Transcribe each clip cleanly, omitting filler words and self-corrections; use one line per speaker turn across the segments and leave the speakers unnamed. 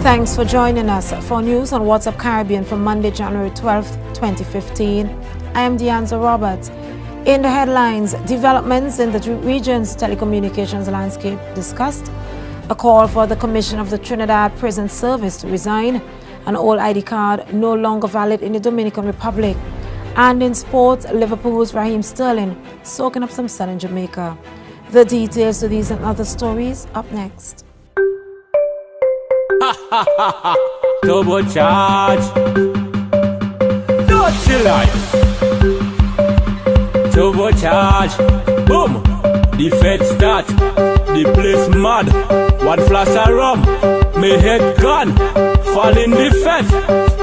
Thanks for joining us for news on What's Up Caribbean for Monday, January 12th, 2015. I am Deanza Roberts. In the headlines, developments in the region's telecommunications landscape discussed, a call for the Commission of the Trinidad Prison Service to resign, an old ID card no longer valid in the Dominican Republic, and in sports, Liverpool's Raheem Sterling soaking up some sun in Jamaica. The details to these and other stories up next.
Turbo charge. Dirty life. Turbo charge. Boom. The fed start. The place mad. One flash of rum. My head gone. Fall in the fed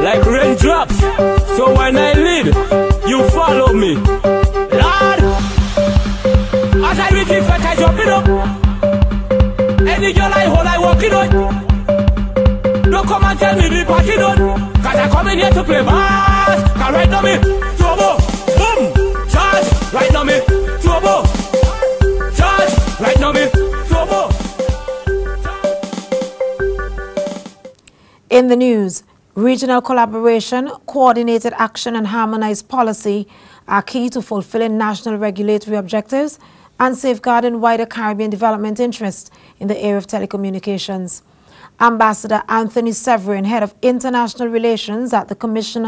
like raindrops. So when I lead, you follow me. Lord, as I reach the fed, I jump it up. Any girl I hold, I walk it on. Don't come and tell me the party done, cause I come in here to play bass. Cause right now me, turbo, boom, charge. Right now me, turbo, charge. Right now me, turbo.
In the news, regional collaboration, coordinated action and harmonized policy are key to fulfilling national regulatory objectives and safeguarding wider Caribbean development interests in the area of telecommunications. Ambassador Anthony Severin, head of international relations at the Commission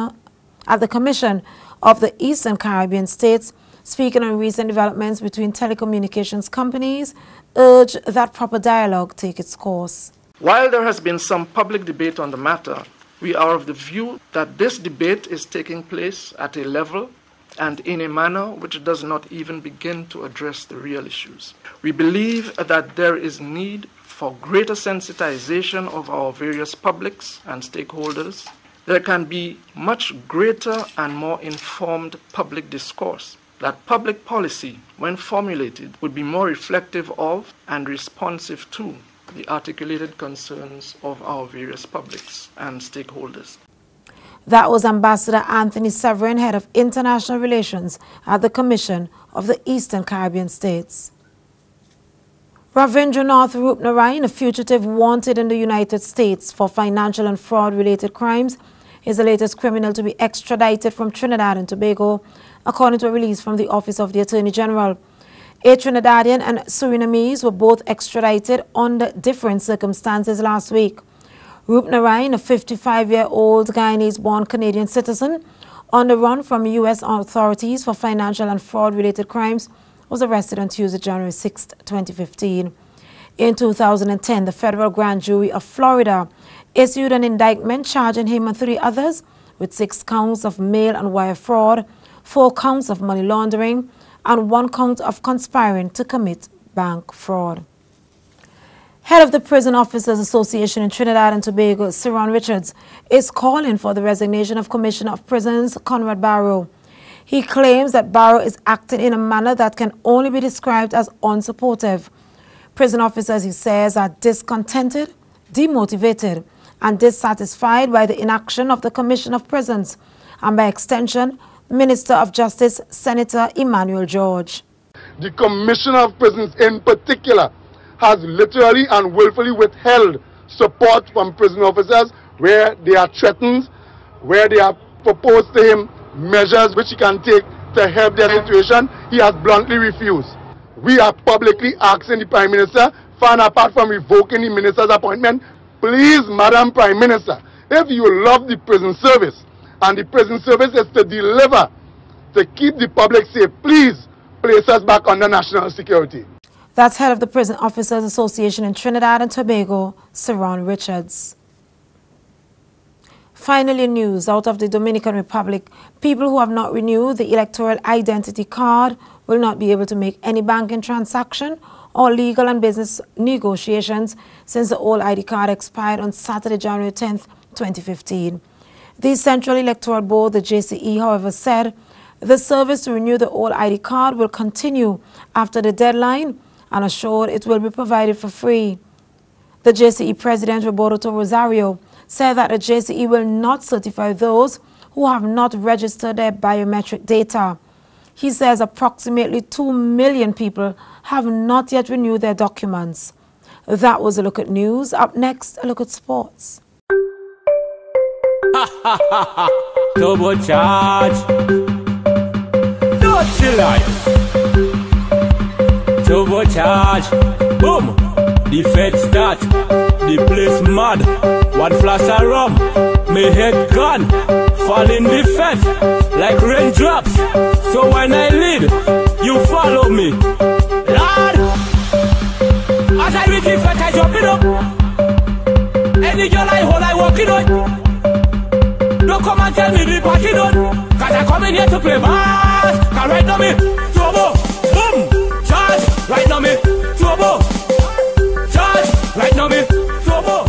of the Eastern Caribbean States, speaking on recent developments between telecommunications companies, urged that proper dialogue take its course.
While there has been some public debate on the matter, we are of the view that this debate is taking place at a level and in a manner which does not even begin to address the real issues. We believe that there is need for greater sensitization of our various publics and stakeholders. There can be much greater and more informed public discourse, that public policy, when formulated, would be more reflective of and responsive to the articulated concerns of our various publics and stakeholders.
That was Ambassador Anthony Severin, head of international relations at the Commission of the Eastern Caribbean States. Ravindranath Rupnarayan, a fugitive wanted in the United States for financial and fraud-related crimes, is the latest criminal to be extradited from Trinidad and Tobago, according to a release from the Office of the Attorney General. A Trinidadian and Surinamese were both extradited under different circumstances last week. Rupnarayan, a 55-year-old Guyanese-born Canadian citizen, on the run from U.S. authorities for financial and fraud-related crimes, was arrested on Tuesday, January 6, 2015. In 2010, the federal grand jury of Florida issued an indictment charging him and 3 others with 6 counts of mail and wire fraud, 4 counts of money laundering, and 1 count of conspiring to commit bank fraud. Head of the Prison Officers Association in Trinidad and Tobago, Siron Richards, is calling for the resignation of Commissioner of Prisons Conrad Barrow. He claims that Barrow is acting in a manner that can only be described as unsupportive. Prison officers, he says, are discontented, demotivated, and dissatisfied by the inaction of the Commission of Prisons, and by extension, Minister of Justice, Senator Emmanuel George.
The Commissioner of Prisons in particular has literally and willfully withheld support from prison officers where they are threatened, where they have proposed to him measures which he can take to help their situation. He has bluntly refused. We are publicly asking the Prime Minister, far and apart from revoking the Minister's appointment, please, Madam Prime Minister, if you love the prison service, and the prison service is to deliver, to keep the public safe, please place us back under national security.
That's head of the Prison Officers Association in Trinidad and Tobago, Siron Richards. Finally, news out of the Dominican Republic. People who have not renewed the electoral identity card will not be able to make any banking transaction or legal and business negotiations since the old ID card expired on Saturday, January 10, 2015. The Central Electoral Board, the JCE, however, said the service to renew the old ID card will continue after the deadline and assured it will be provided for free. The JCE President, Roberto Rosario, said that the JCE will not certify those who have not registered their biometric data. He says approximately 2 million people have not yet renewed their documents. That was a look at news. Up next, a look at sports.
Turbocharge. Dirty life. Turbocharge. Boom. The fed start. The place mad. One flash of rum. My head gone. Fall in the fed like raindrops. So when I lead, you follow me. Lord, as I reach the fed, I jump it up. Any girl I hold, I walk it on. Don't come and tell me the party done. Cause I come in here to play bass. Cause right now me, turbo, boom, charge. Right now me, turbo, charge. Right now me, turbo.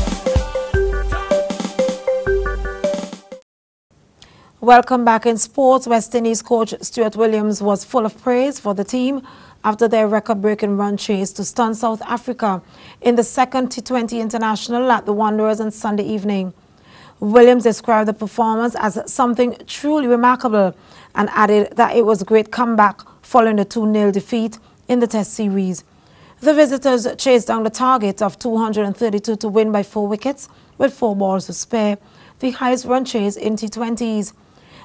Welcome back in sports. West Indies coach Stuart Williams was full of praise for the team after their record-breaking run chase to stun South Africa in the second T20 International at the Wanderers on Sunday evening. Williams described the performance as something truly remarkable and added that it was a great comeback following the 2-0 defeat in the Test series. The visitors chased down the target of 232 to win by 4 wickets with 4 balls to spare, the highest run chase in T20s.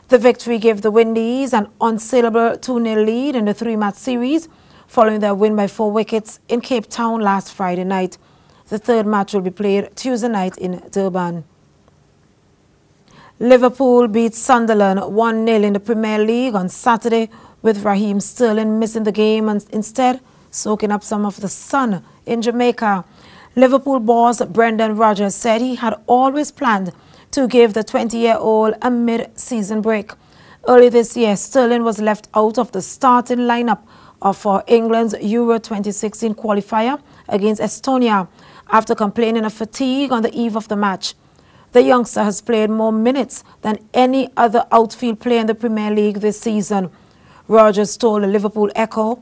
The victory gave the Windies an unassailable 2-0 lead in the 3-match series following their win by 4 wickets in Cape Town last Friday night. The third match will be played Tuesday night in Durban. Liverpool beat Sunderland 1-0 in the Premier League on Saturday, with Raheem Sterling missing the game and instead soaking up some of the sun in Jamaica. Liverpool boss Brendan Rodgers said he had always planned to give the 20-year-old a mid-season break. Early this year, Sterling was left out of the starting lineup for England's Euro 2016 qualifier against Estonia after complaining of fatigue on the eve of the match. The youngster has played more minutes than any other outfield player in the Premier League this season. Rodgers told the Liverpool Echo,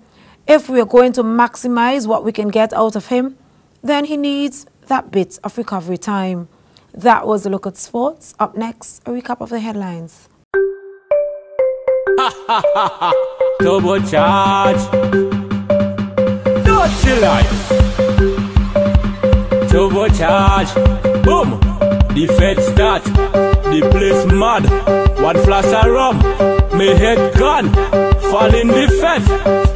"If we are going to maximize what we can get out of him, then he needs that bit of recovery time." That was a look at sports. Up next, a recap of the headlines.
Turbocharge. Dirty life. Turbocharge. Boom. The fed start. The place mad. One flash of rum. My head gone. Fall in the fed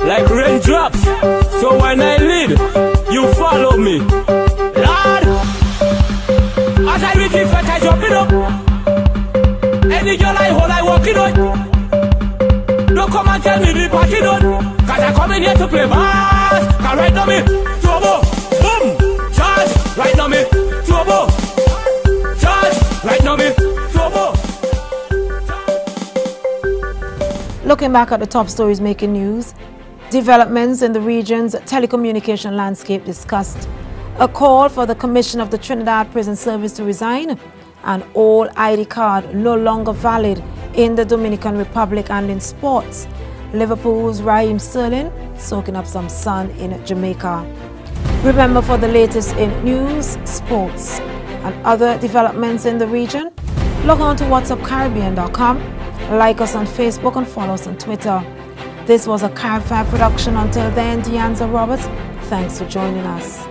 like raindrops. So when I lead, you follow me. Lord, as I reach the fed, I jump it up. Any girl I hold, I walk it on. Don't come and tell me the party done. Cause I come in here to play bass. Cause right now me, turbo, boom, charge. Right now me, turbo, charge. Right now me, turbo.
Looking back at the top stories making news, developments in the region's telecommunication landscape discussed, a call for the Commission of the Trinidad Prison Service to resign, an all ID card no longer valid in the Dominican Republic, and in sports, Liverpool's Raheem Sterling soaking up some sun in Jamaica. Remember, for the latest in news, sports, and other developments in the region, log on to WhatsAppCaribbean.com, like us on Facebook and follow us on Twitter. This was a Carib 5 production. Until then, Deanza Roberts, thanks for joining us.